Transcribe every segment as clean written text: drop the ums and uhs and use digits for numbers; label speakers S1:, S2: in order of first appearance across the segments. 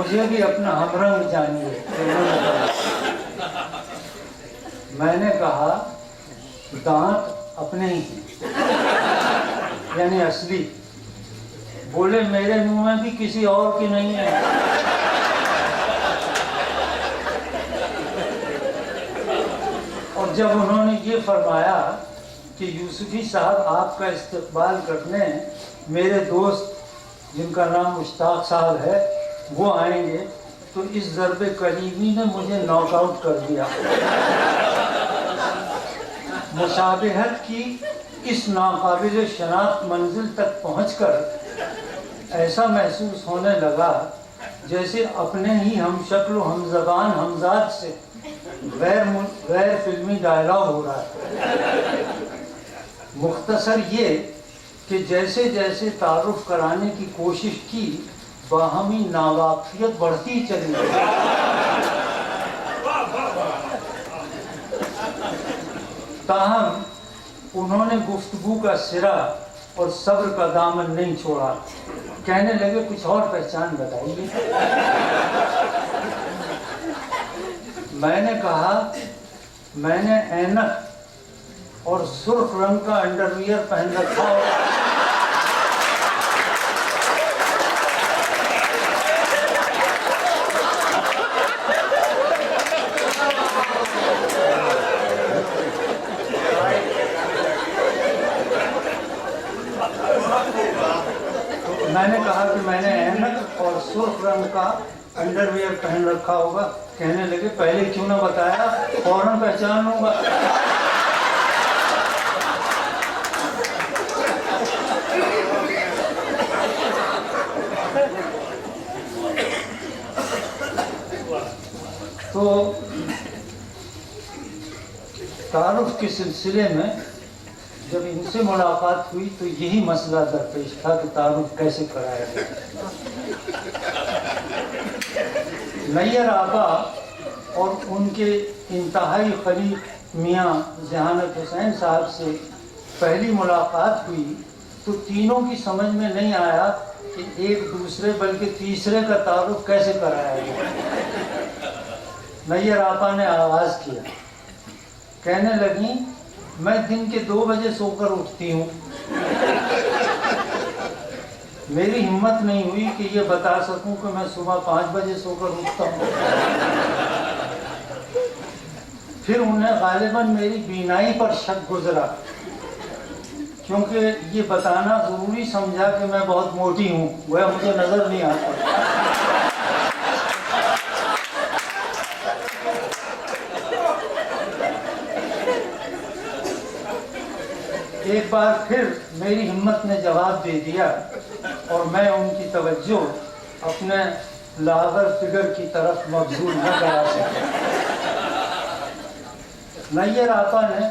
S1: مجھے بھی اپنا ہمرنگ جانیے. میں نے کہا دانت اپنے ہی ہیں یعنی اصلی. بولے میرے منہ میں بھی کسی اور کی نہیں ہے. اور جب انہوں نے یہ فرمایا کہ یوسفی صاحب آپ کا استقبال کرنے میرے دوست جن کا نام مشتاق صاحب ہے وہ آئیں گے، تو اس ضرب کلیمی نے مجھے ناک آؤٹ کر دیا. مشابہت کی اس ناقابل شناخت منزل تک پہنچ کر ایسا محسوس ہونے لگا جیسے اپنے ہی ہم شکل و ہم زبان ہمزاد سے غیر فلمی ڈائلاگ ہو رہا ہے. مختصر یہ کہ جیسے جیسے تعارف کرانے کی کوشش کی باہمی ناواقفیت بڑھتی چلی گئی. تاہم انہوں نے گفتگو کا سرا اور صبر کا دامن نہیں چھوڑا. کہنے لگے کچھ اور پہچان بتائیے. میں نے کہا میں نے اینک اور سرخ رنگ کا انڈرویئر پہن رکھا ہو. میں نے کہا کہ میں نے اینک اور سرخ رنگ کا انڈرویئر پہن رکھا ہوگا. کہنے لگے پہلے کیوں نہ بتایا، فوراً پہچان لوں گا. تو تعارف کے سلسلے میں جب ان سے ملاقات ہوئی تو یہی مسئلہ درپیش تھا کہ تعارف کیسے کرایا جائے. نیر آقا اور ان کے انتہائی قریب میاں ذہانت حسین صاحب سے پہلی ملاقات ہوئی تو تینوں کی سمجھ میں نہیں آیا کہ ایک دوسرے بلکہ تیسرے کا تعارف کیسے کرایا جائے. نیر آقا نے آغاز کیا. کہنے لگیں میں دن کے 2 بجے سو کر اٹھتی ہوں. میری ہمت نہیں ہوئی کہ یہ بتا سکوں کہ میں صبح 5 بجے سو کر اٹھتا ہوں. پھر انہیں غالباً میری بینائی پر شک گزرا کیونکہ یہ بتانا ضروری سمجھا کہ میں بہت موٹی ہوں، وہ مجھے نظر نہیں آتا. ایک بار پھر میری ہمت نے جواب دے دیا اور میں ان کی توجہ اپنے لاغر فگر کی طرف مبذول نہ کرا سکا. نیر آقا نے،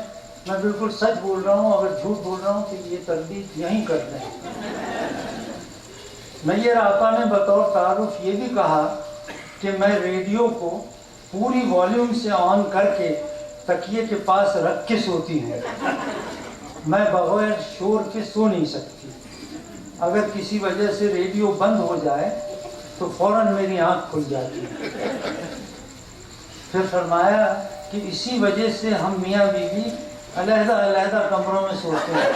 S1: میں بالکل سچ بول رہا ہوں، اگر جھوٹ بول رہا ہوں تو یہ تردید یہیں کر دیں. نیر آقا نے بطور تعارف یہ بھی کہا کہ میں ریڈیو کو پوری والیوم سے آن کر کے تکیے کے پاس رکھ کے سوتی ہوں. میں بغیر شور کے سو نہیں سکتی. اگر کسی وجہ سے ریڈیو بند ہو جائے تو فوراً میری آنکھ کھل جاتی ہے. پھر فرمایا کہ اسی وجہ سے ہم میاں بیوی علیحدہ علیحدہ کمروں میں سوتے ہیں.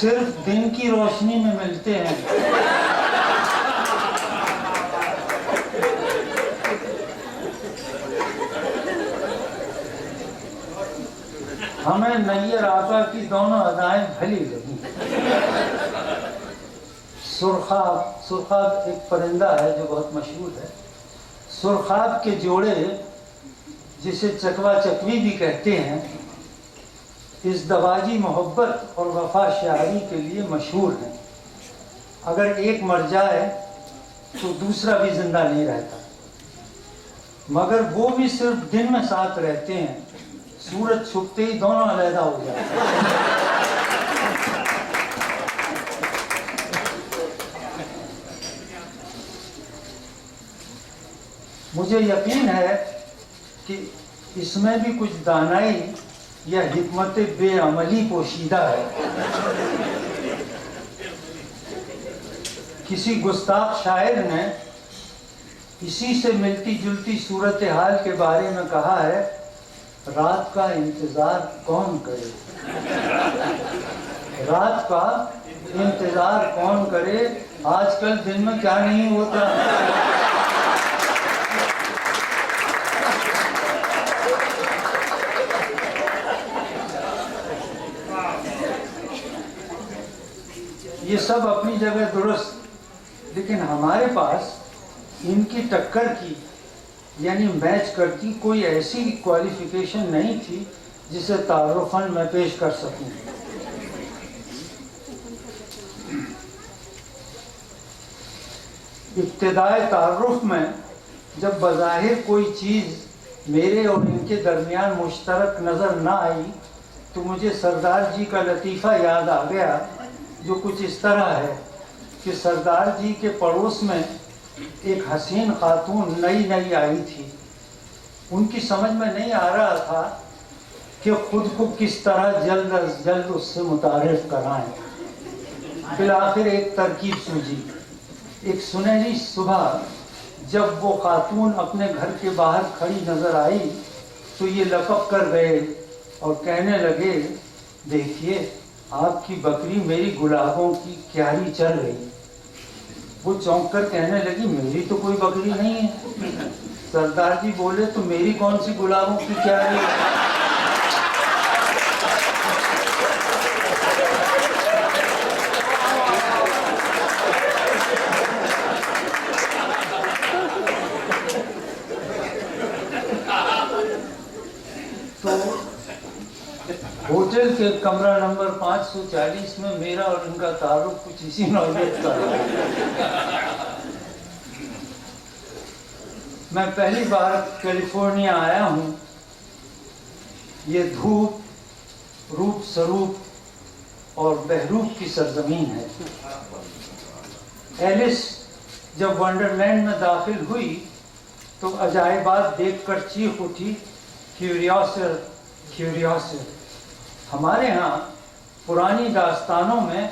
S1: صرف دن کی روشنی میں ملتے ہیں. ہمیں نیر آقا کی دونوں ادائیں بھلی لگی. سرخاب ایک پرندہ ہے جو بہت مشہور ہے. سرخاب کے جوڑے جسے چکوا چکوی بھی کہتے ہیں ازدواجی محبت اور وفا شاعری کے لیے مشہور ہیں. اگر ایک مر جائے تو دوسرا بھی زندہ نہیں رہتا، مگر وہ بھی صرف دن میں ساتھ رہتے ہیں، سورج چھپتے ہی دونوں علیحدہ ہو جاتے ہیں. مجھے یقین ہے کہ اس میں بھی کچھ دانائی یا حکمت بے عملی پوشیدہ ہے. کسی گستاخ شاعر نے اسی سے ملتی جلتی صورتحال کے بارے میں کہا ہے، رات کا انتظار کون کرے، رات کا انتظار کون کرے، آج کل دن میں کیا نہیں ہوتا۔ یہ سب اپنی جگہ درست، لیکن ہمارے پاس ان کی ٹکر کی یعنی میچ کرتی کوئی ایسی کوالیفیکیشن نہیں تھی جسے تعارفاً میں پیش کر سکوں۔ ابتدائے تعارف میں جب بظاہر کوئی چیز میرے اور ان کے درمیان مشترک نظر نہ آئی تو مجھے سردار جی کا لطیفہ یاد آ گیا، جو کچھ اس طرح ہے کہ سردار جی کے پڑوس میں ایک حسین خاتون نئی آئی تھی۔ ان کی سمجھ میں نہیں آ رہا تھا کہ خود کو کس طرح جلد از جلد اس سے متعارف کرائیں۔ بالآخر ایک ترکیب سوجھی۔ ایک سنہری صبح جب وہ خاتون اپنے گھر کے باہر کھڑی نظر آئی تو یہ لپک کر گئے اور کہنے لگے، دیکھیے آپ کی بکری میری گلابوں کی کیاری چل رہی۔ وہ چونک کر کہنے لگی، میری تو کوئی بکری نہیں ہے۔ سردار جی بولے، تو میری کون سی گلابوں کی کیاری ہے؟ تو ہوٹل کے کمرہ نمبر 540 میں میرا اور ان کا تعارف کچھ اسی نوعیت کا ہے۔ میں پہلی بار کیلیفورنیا آیا ہوں۔ یہ دھوپ، روپ سروپ اور بہروپ کی سرزمین ہے۔ ایلس جب ونڈرلینڈ میں داخل ہوئی تو عجائبات دیکھ کر چیخ اٹھی، کیوریوسر کیوریوسر۔ ہمارے ہاں پرانی داستانوں میں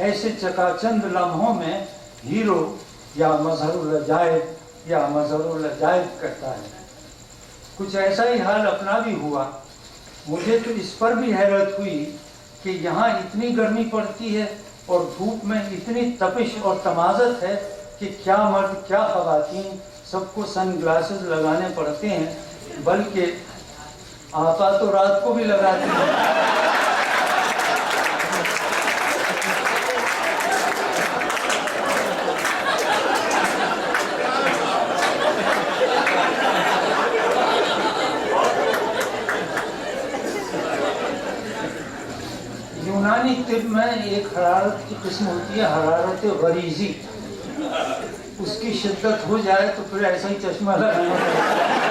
S1: ایسے چکاچند لمحوں میں ہیرو یا مظہر العجائب یا مظہر العجائب کہتا ہے۔ کچھ ایسا ہی حال اپنا بھی ہوا۔ مجھے تو اس پر بھی حیرت ہوئی کہ یہاں اتنی گرمی پڑتی ہے اور دھوپ میں اتنی تپش اور تمازت ہے کہ کیا مرد کیا خواتین سب کو سن گلاسز لگانے پڑتے ہیں، بلکہ آپا تو رات کو بھی لگاتی ہیں۔ یونانی طب میں ایک حرارت کی قسم ہوتی ہے، حرارت غریزی۔ اس کی شدت ہو جائے تو پھر ایسا ہی چشمہ لگانا پڑتا ہے۔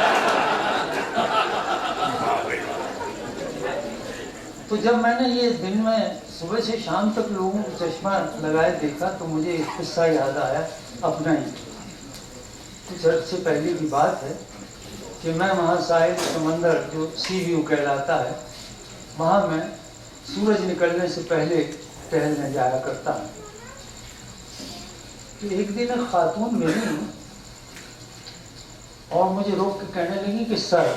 S1: تو جب میں نے یہ دن میں صبح سے شام تک لوگوں کو چشمہ لگائے دیکھا تو مجھے ایک قصہ یاد آیا اپنا ہی۔ کچھ عرصے سے پہلے کی بات ہے کہ میں وہاں ساحل سمندر جو سی ویو کہلاتا ہے، وہاں میں سورج نکلنے سے پہلے ٹہلنے جایا کرتا ہوں۔ تو ایک دن ایک خاتون ملی اور مجھے روک کے کہنے لگی کہ سر،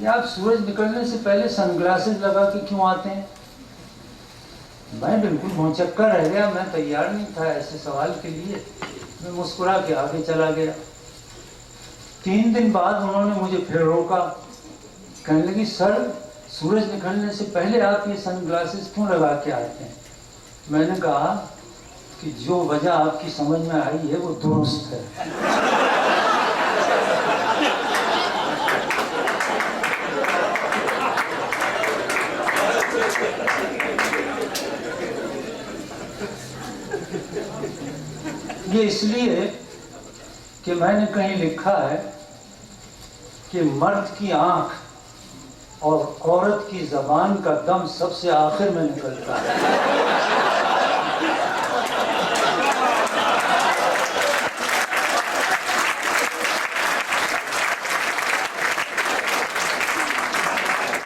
S1: یہ آپ سورج نکلنے سے پہلے سن گلاسز لگا کے کیوں آتے ہیں؟ میں بالکل بھونچکا رہ گیا، میں تیار نہیں تھا ایسے سوال کے لیے۔ میں مسکرا کے آگے چلا گیا۔ 3 دن بعد انہوں نے مجھے پھر روکا، کہنے لگی، سر سورج نکلنے سے پہلے آپ یہ سن گلاسز کیوں لگا کے آتے ہیں؟ میں نے کہا کہ جو وجہ آپ کی سمجھ میں آئی ہے وہ درست ہے۔ یہ اس لیے کہ میں نے کہیں لکھا ہے کہ مرد کی آنکھ اور عورت کی زبان کا دم سب سے آخر میں نکلتا ہے۔